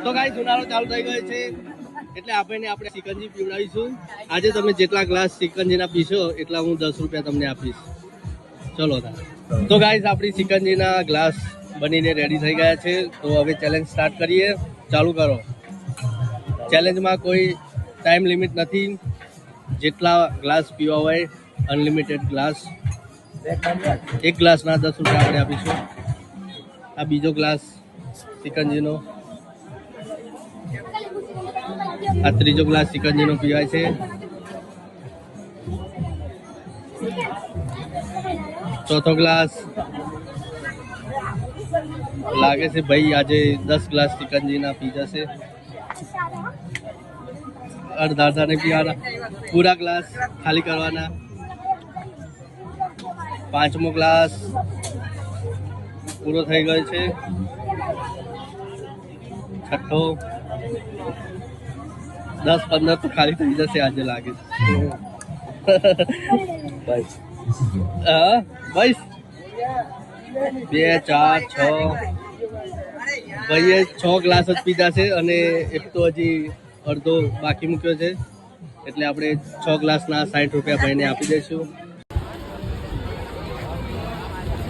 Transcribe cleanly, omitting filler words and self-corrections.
તો ગાઈસ ઉનાળો ચાલુ થઈ ગયો છે એટલે આપણે સિકંજી પીવડાવીશું. આજે તમે જેટલા ગ્લાસ સિકંજીના પીશો એટલા હું 10 રૂપિયા તમને આપીશ. ચલો તો ગાઈસ આપણી સિકંજીના ગ્લાસ બનીને રેડી થઈ ગયા છે. તો હવે ચેલેન્જ સ્ટાર્ટ કરીએ. ચાલુ કરો. ચેલેન્જમાં કોઈ ટાઈમ લિમિટ નથી. જેટલા ગ્લાસ પીવા હોય અનલિમિટેડ ગ્લાસ. એક ગ્લાસના 10 રૂપિયા આપણે આપીશું. આ બીજો ગ્લાસ સિકંજીનો, આ ત્રીજો ગ્લાસ સિકંજીનો પીવાય છે. ચોથો ગ્લાસ. લાગે છે ભાઈ આજે 10 ગ્લાસ સિકંજીના પી જશે. અડધા નહીં પીવાના, પૂરા ગ્લાસ ખાલી કરવાના. પાંચમો ગ્લાસ પૂરો થઈ ગયો છે. છઠ્ઠો. 10-15 તો ખાલી થઈ જશે આજે લાગે છે. હા 22, 2, 4, 6. ભાઈએ 6 ગ્લાસ જ પીધા છે અને એક તો હજી અડધો બાકી મૂક્યો છે. એટલે આપણે 6 ગ્લાસના 60 રૂપિયા ભાઈને આપી દઈશું.